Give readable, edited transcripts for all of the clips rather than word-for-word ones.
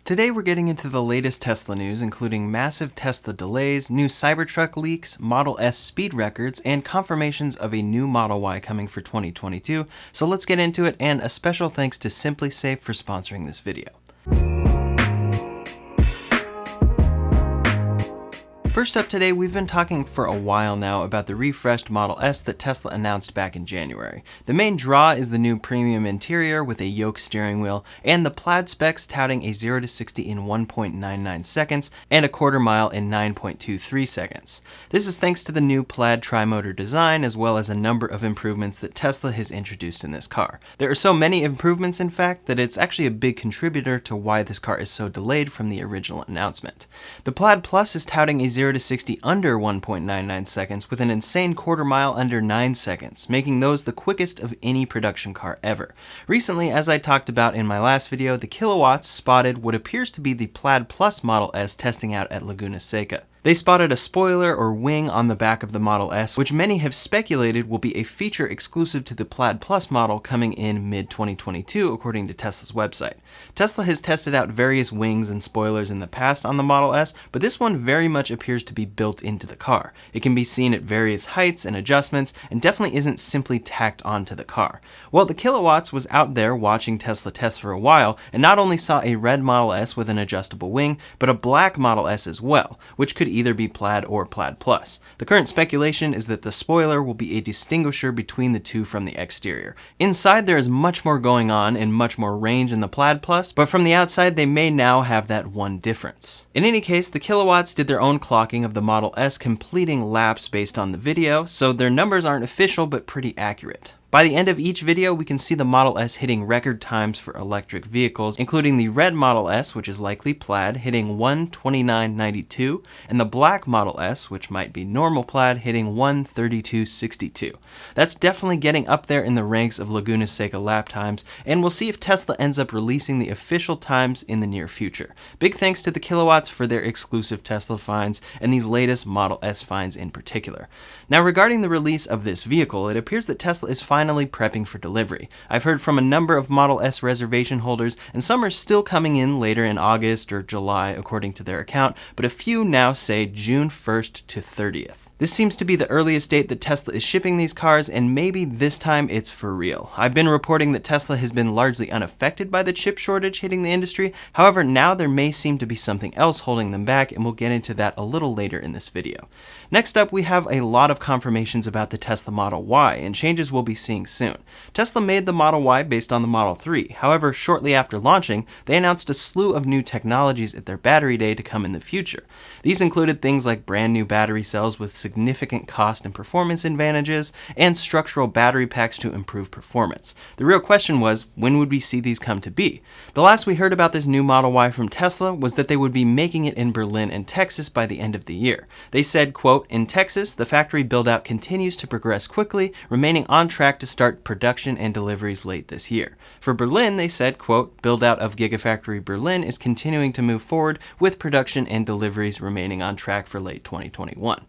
Today we're getting into the latest Tesla news, including massive Tesla delays, new Cybertruck leaks, Model S speed records, and confirmations of a new Model Y coming for 2022. So let's get into it, and a special thanks to SimpliSafe for sponsoring this video. First up today, we've been talking for a while now about the refreshed Model S that Tesla announced back in January. The main draw is the new premium interior with a yoke steering wheel, and the Plaid specs touting a 0 to 60 in 1.99 seconds and a quarter mile in 9.23 seconds. This is thanks to the new Plaid tri-motor design, as well as a number of improvements that Tesla has introduced in this car. There are so many improvements, in fact, that it's actually a big contributor to why this car is so delayed from the original announcement. The Plaid Plus is touting a 0 to 60 under 1.99 seconds with an insane quarter mile under 9 seconds, making those the quickest of any production car ever. Recently, as I talked about in my last video, the Kilowatts spotted what appears to be the Plaid Plus Model S testing out at Laguna Seca. They spotted a spoiler or wing on the back of the Model S, which many have speculated will be a feature exclusive to the Plaid Plus model coming in mid-2022, according to Tesla's website. Tesla has tested out various wings and spoilers in the past on the Model S, but this one very much appears to be built into the car. It can be seen at various heights and adjustments, and definitely isn't simply tacked onto the car. Well, the Kilowatts was out there watching Tesla test for a while, and not only saw a red Model S with an adjustable wing, but a black Model S as well, which could either be Plaid or Plaid Plus. The current speculation is that the spoiler will be a distinguisher between the two from the exterior. Inside there is much more going on and much more range in the Plaid Plus, but from the outside they may now have that one difference. In any case, the Kilowatts did their own clocking of the Model S, completing laps based on the video, so their numbers aren't official but pretty accurate. By the end of each video, we can see the Model S hitting record times for electric vehicles, including the red Model S, which is likely Plaid, hitting 1:29.92, and the black Model S, which might be normal Plaid, hitting 1:32.62. That's definitely getting up there in the ranks of Laguna Seca lap times, and we'll see if Tesla ends up releasing the official times in the near future. Big thanks to the Kilowatts for their exclusive Tesla finds, and these latest Model S finds in particular. Now, regarding the release of this vehicle, it appears that Tesla is finally prepping for delivery. I've heard from a number of Model S reservation holders, and some are still coming in later in August or July according to their account, but a few now say June 1st to 30th. This seems to be the earliest date that Tesla is shipping these cars, and maybe this time it's for real. I've been reporting that Tesla has been largely unaffected by the chip shortage hitting the industry. However, now there may seem to be something else holding them back, and we'll get into that a little later in this video. Next up, we have a lot of confirmations about the Tesla Model Y, and changes we'll be seeing soon. Tesla made the Model Y based on the Model 3. However, shortly after launching, they announced a slew of new technologies at their battery day to come in the future. These included things like brand new battery cells with significant cost and performance advantages, and structural battery packs to improve performance. The real question was, when would we see these come to be? The last we heard about this new Model Y from Tesla was that they would be making it in Berlin and Texas by the end of the year. They said, quote, "In Texas, the factory build-out continues to progress quickly, remaining on track to start production and deliveries late this year." For Berlin, they said, quote, "Build-out of Gigafactory Berlin is continuing to move forward, with production and deliveries remaining on track for late 2021.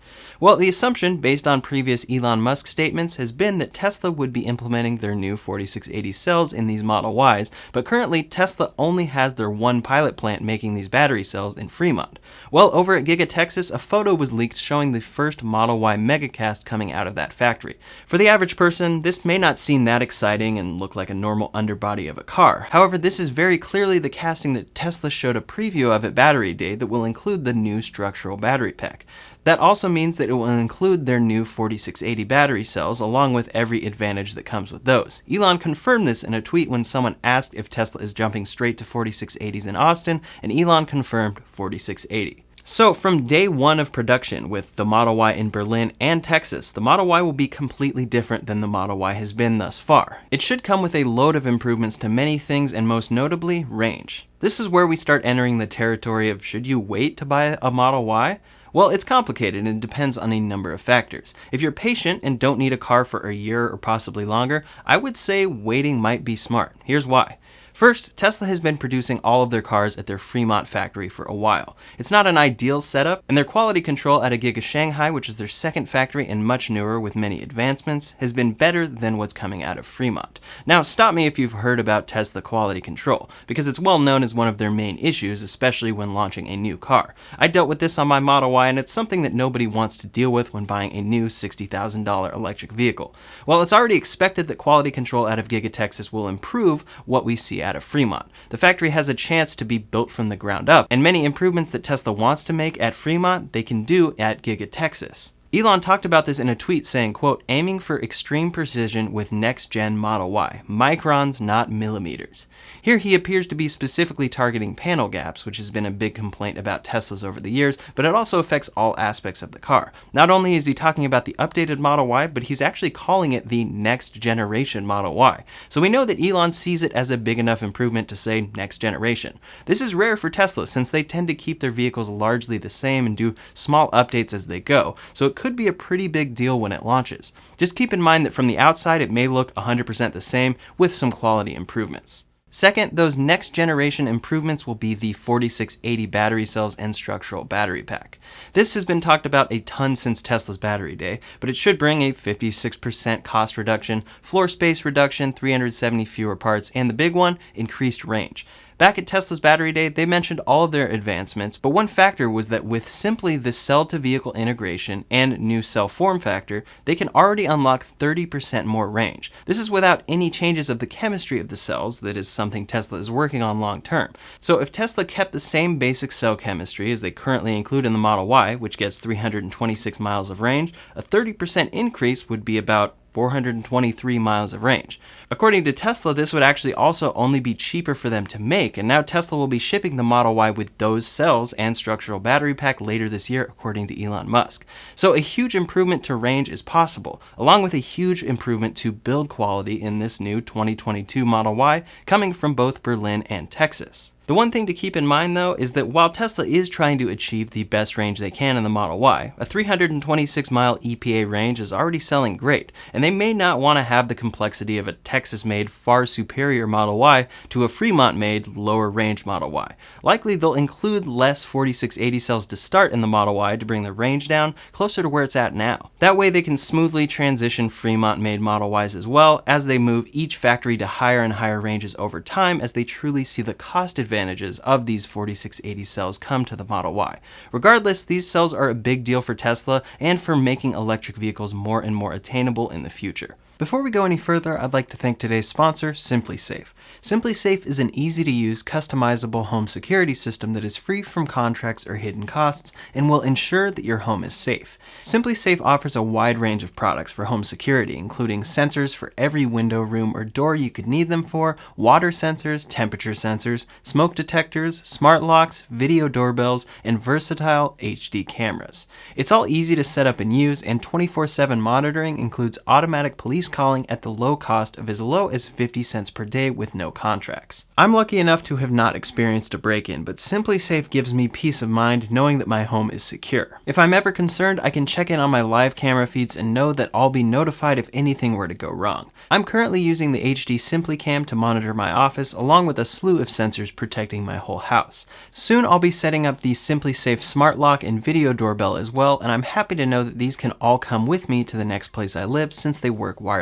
Well, the assumption, based on previous Elon Musk statements, has been that Tesla would be implementing their new 4680 cells in these Model Ys, but currently Tesla only has their one pilot plant making these battery cells in Fremont. Well, over at Giga Texas, a photo was leaked showing the first Model Y megacast coming out of that factory. For the average person, this may not seem that exciting and look like a normal underbody of a car. However, this is very clearly the casting that Tesla showed a preview of at Battery Day that will include the new structural battery pack. That also means that it will include their new 4680 battery cells, along with every advantage that comes with those. Elon confirmed this in a tweet when someone asked if Tesla is jumping straight to 4680s in Austin, and Elon confirmed 4680. So from day one of production with the Model Y in Berlin and Texas, the Model Y will be completely different than the Model Y has been thus far. It should come with a load of improvements to many things, and most notably, range. This is where we start entering the territory of, should you wait to buy a Model Y? Well, it's complicated and depends on a number of factors. If you're patient and don't need a car for a year or possibly longer, I would say waiting might be smart. Here's why. First, Tesla has been producing all of their cars at their Fremont factory for a while. It's not an ideal setup, and their quality control at a Giga Shanghai, which is their second factory and much newer with many advancements, has been better than what's coming out of Fremont. Now, stop me if you've heard about Tesla quality control, because it's well known as one of their main issues, especially when launching a new car. I dealt with this on my Model Y, and it's something that nobody wants to deal with when buying a new $60,000 electric vehicle. Well, it's already expected that quality control out of Giga Texas will improve what we see out of Fremont. The factory has a chance to be built from the ground up, and many improvements that Tesla wants to make at Fremont, they can do at Giga Texas. Elon talked about this in a tweet saying, quote, aiming for extreme precision with next-gen Model Y, microns, not millimeters. Here he appears to be specifically targeting panel gaps, which has been a big complaint about Teslas over the years, but it also affects all aspects of the car. Not only is he talking about the updated Model Y, but he's actually calling it the next generation Model Y. So we know that Elon sees it as a big enough improvement to say next generation. This is rare for Tesla since they tend to keep their vehicles largely the same and do small updates as they go, so it could be a pretty big deal when it launches. Just keep in mind that from the outside it may look 100% the same with some quality improvements. Second, those next generation improvements will be the 4680 battery cells and structural battery pack. This has been talked about a ton since Tesla's battery day, but it should bring a 56% cost reduction, floor space reduction, 370 fewer parts, and the big one, increased range. Back at Tesla's battery day, they mentioned all of their advancements, but one factor was that with simply the cell-to-vehicle integration and new cell form factor, they can already unlock 30% more range. This is without any changes of the chemistry of the cells, that is something Tesla is working on long term. So if Tesla kept the same basic cell chemistry as they currently include in the Model Y, which gets 326 miles of range, a 30% increase would be about 423 miles of range. According to Tesla, this would actually also only be cheaper for them to make, and now Tesla will be shipping the Model Y with those cells and structural battery pack later this year, according to Elon Musk. So a huge improvement to range is possible, along with a huge improvement to build quality in this new 2022 Model Y coming from both Berlin and Texas. The one thing to keep in mind though is that while Tesla is trying to achieve the best range they can in the Model Y, a 326 mile EPA range is already selling great, and they may not want to have the complexity of a Texas-made far superior Model Y to a Fremont-made lower range Model Y. Likely they'll include less 4680 cells to start in the Model Y to bring the range down closer to where it's at now. That way they can smoothly transition Fremont-made Model Ys as well as they move each factory to higher and higher ranges over time as they truly see the cost advantages of these 4680 cells come to the Model Y. Regardless, these cells are a big deal for Tesla and for making electric vehicles more and more attainable in the future. Before we go any further, I'd like to thank today's sponsor, SimpliSafe. SimpliSafe is an easy-to-use, customizable home security system that is free from contracts or hidden costs and will ensure that your home is safe. SimpliSafe offers a wide range of products for home security, including sensors for every window, room, or door you could need them for, water sensors, temperature sensors, smoke detectors, smart locks, video doorbells, and versatile HD cameras. It's all easy to set up and use, and 24/7 monitoring includes automatic police calling at the low cost of as low as 50 cents per day with no contracts. I'm lucky enough to have not experienced a break-in, but SimpliSafe gives me peace of mind knowing that my home is secure. If I'm ever concerned, I can check in on my live camera feeds and know that I'll be notified if anything were to go wrong. I'm currently using the HD SimpliCam to monitor my office along with a slew of sensors protecting my whole house. Soon I'll be setting up the SimpliSafe Smart Lock and video doorbell as well, and I'm happy to know that these can all come with me to the next place I live since they work wirelessly.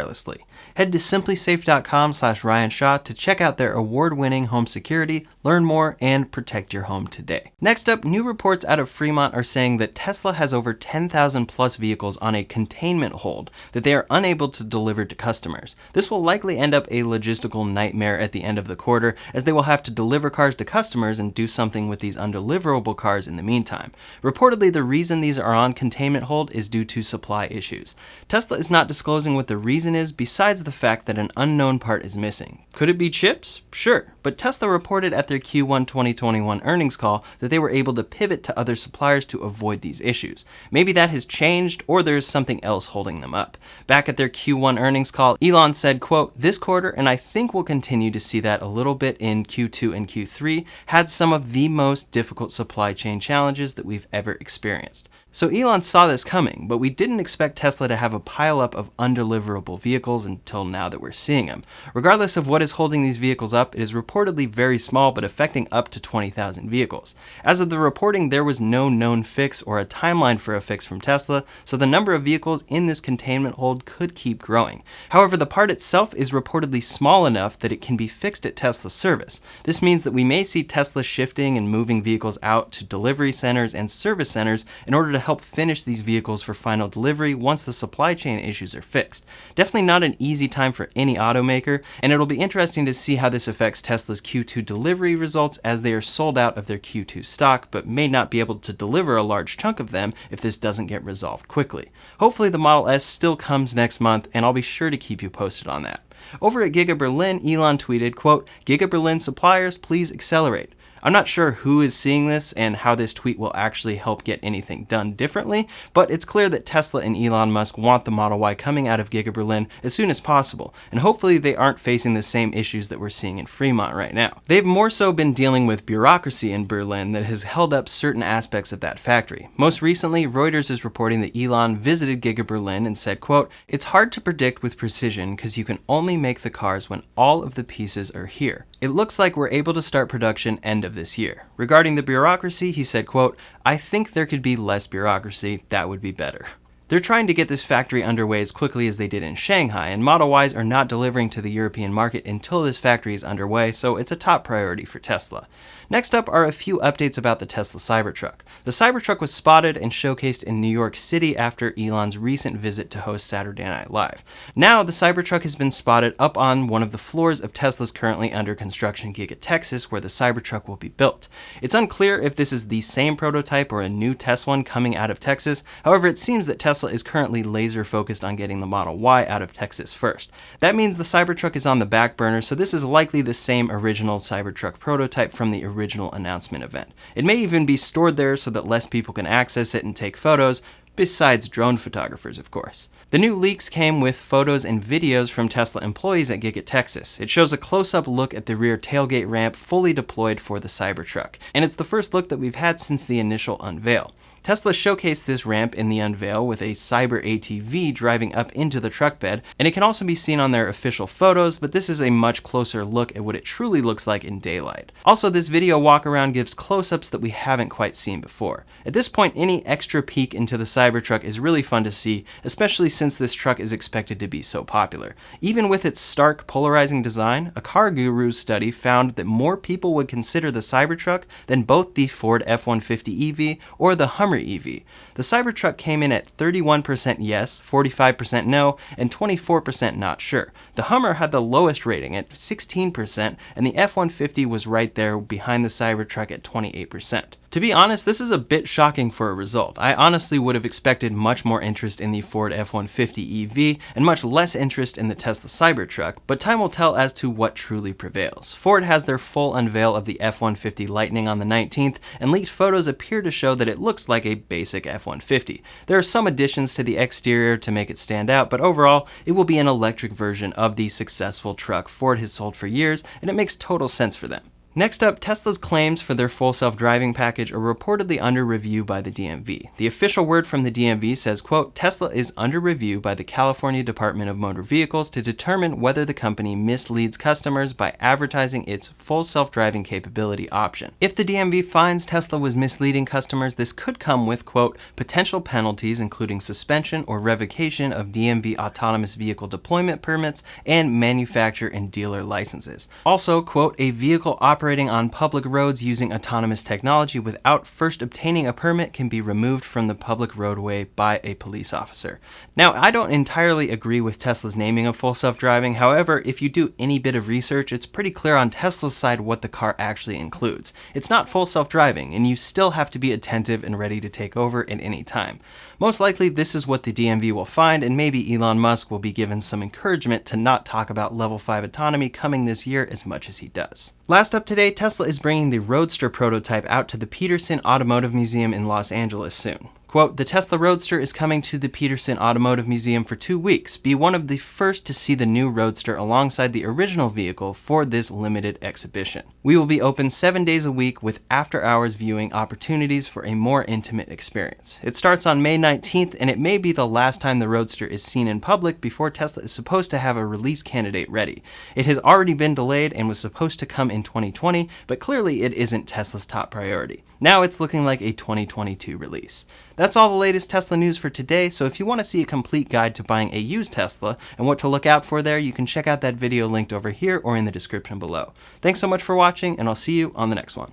Head to simplisafe.com/RyanShaw to check out their award-winning home security, learn more, and protect your home today. Next up, new reports out of Fremont are saying that Tesla has over 10,000 plus vehicles on a containment hold that they are unable to deliver to customers. This will likely end up a logistical nightmare at the end of the quarter, as they will have to deliver cars to customers and do something with these undeliverable cars in the meantime. Reportedly, the reason these are on containment hold is due to supply issues. Tesla is not disclosing what the reason is besides the fact that an unknown part is missing. Could it be chips? Sure, but Tesla reported at their Q1 2021 earnings call that they were able to pivot to other suppliers to avoid these issues. Maybe that has changed, or there's something else holding them up. Back at their Q1 earnings call, Elon said, quote, "This quarter, and I think we'll continue to see that a little bit in Q2 and Q3, had some of the most difficult supply chain challenges that we've ever experienced." So Elon saw this coming, but we didn't expect Tesla to have a pileup of undeliverable multiple vehicles until now that we're seeing them. Regardless of what is holding these vehicles up, it is reportedly very small but affecting up to 20,000 vehicles. As of the reporting, there was no known fix or a timeline for a fix from Tesla, so the number of vehicles in this containment hold could keep growing. However, the part itself is reportedly small enough that it can be fixed at Tesla's service. This means that we may see Tesla shifting and moving vehicles out to delivery centers and service centers in order to help finish these vehicles for final delivery once the supply chain issues are fixed. Definitely not an easy time for any automaker, and it'll be interesting to see how this affects Tesla's Q2 delivery results, as they are sold out of their Q2 stock but may not be able to deliver a large chunk of them if this doesn't get resolved quickly. Hopefully the Model S still comes next month, and I'll be sure to keep you posted on that. Over at Giga Berlin, Elon tweeted, quote, "Giga Berlin suppliers, please accelerate." I'm not sure who is seeing this and how this tweet will actually help get anything done differently, but it's clear that Tesla and Elon Musk want the Model Y coming out of Giga Berlin as soon as possible, and hopefully they aren't facing the same issues that we're seeing in Fremont right now. They've more so been dealing with bureaucracy in Berlin that has held up certain aspects of that factory. Most recently, Reuters is reporting that Elon visited Giga Berlin and said, quote, "It's hard to predict with precision because you can only make the cars when all of the pieces are here. It looks like we're able to start production end of this year." Regarding the bureaucracy, he said, quote, "I think there could be less bureaucracy. That would be better." They're trying to get this factory underway as quickly as they did in Shanghai, and Model Ys are not delivering to the European market until this factory is underway, so it's a top priority for Tesla. Next up are a few updates about the Tesla Cybertruck. The Cybertruck was spotted and showcased in New York City after Elon's recent visit to host Saturday Night Live. Now, the Cybertruck has been spotted up on one of the floors of Tesla's currently under construction Giga Texas, where the Cybertruck will be built. It's unclear if this is the same prototype or a new test one coming out of Texas. However, it seems that Tesla is currently laser focused on getting the Model Y out of Texas first. That means the Cybertruck is on the back burner, so this is likely the same original Cybertruck prototype from the original announcement event. It may even be stored there so that less people can access it and take photos, besides drone photographers, of course. The new leaks came with photos and videos from Tesla employees at Giga Texas. It shows a close-up look at the rear tailgate ramp fully deployed for the Cybertruck, and it's the first look that we've had since the initial unveil. Tesla showcased this ramp in the unveil with a Cyber ATV driving up into the truck bed, and it can also be seen on their official photos, but this is a much closer look at what it truly looks like in daylight. Also, this video walk-around gives close-ups that we haven't quite seen before. At this point, any extra peek into the Cybertruck is really fun to see, especially since this truck is expected to be so popular. Even with its stark, polarizing design, a Car Guru's study found that more people would consider the Cybertruck than both the Ford F-150 EV or the Hummer EV. The Cybertruck came in at 31% yes, 45% no, and 24% not sure. The Hummer had the lowest rating at 16%, and the F-150 was right there behind the Cybertruck at 28%. To be honest, this is a bit shocking for a result. I honestly would have expected much more interest in the Ford F-150 EV and much less interest in the Tesla Cybertruck, but time will tell as to what truly prevails. Ford has their full unveil of the F-150 Lightning on the 19th, and leaked photos appear to show that it looks like a basic F-150. There are some additions to the exterior to make it stand out, but overall, it will be an electric version of the successful truck Ford has sold for years, and it makes total sense for them. Next up, Tesla's claims for their full self-driving package are reportedly under review by the DMV. The official word from the DMV says, quote, "Tesla is under review by the California Department of Motor Vehicles to determine whether the company misleads customers by advertising its full self-driving capability option. If the DMV finds Tesla was misleading customers, this could come with, quote, potential penalties including suspension or revocation of DMV autonomous vehicle deployment permits and manufacturer and dealer licenses. Also, quote, a vehicle operating on public roads using autonomous technology without first obtaining a permit can be removed from the public roadway by a police officer." Now, I don't entirely agree with Tesla's naming of full self-driving. However, if you do any bit of research, it's pretty clear on Tesla's side what the car actually includes. It's not full self-driving, and you still have to be attentive and ready to take over at any time. Most likely, this is what the DMV will find, and maybe Elon Musk will be given some encouragement to not talk about Level 5 autonomy coming this year as much as he does. Last up today, Tesla is bringing the Roadster prototype out to the Peterson Automotive Museum in Los Angeles soon. Quote, "The Tesla Roadster is coming to the Peterson Automotive Museum for 2 weeks. Be one of the first to see the new Roadster alongside the original vehicle for this limited exhibition. We will be open 7 days a week with after-hours viewing opportunities for a more intimate experience. It starts on May 19th, and it may be the last time the Roadster is seen in public before Tesla is supposed to have a release candidate ready. It has already been delayed and was supposed to come in 2020, but clearly it isn't Tesla's top priority. Now it's looking like a 2022 release." That's all the latest Tesla news for today, so if you want to see a complete guide to buying a used Tesla and what to look out for there, you can check out that video linked over here or in the description below. Thanks so much for watching, and I'll see you on the next one.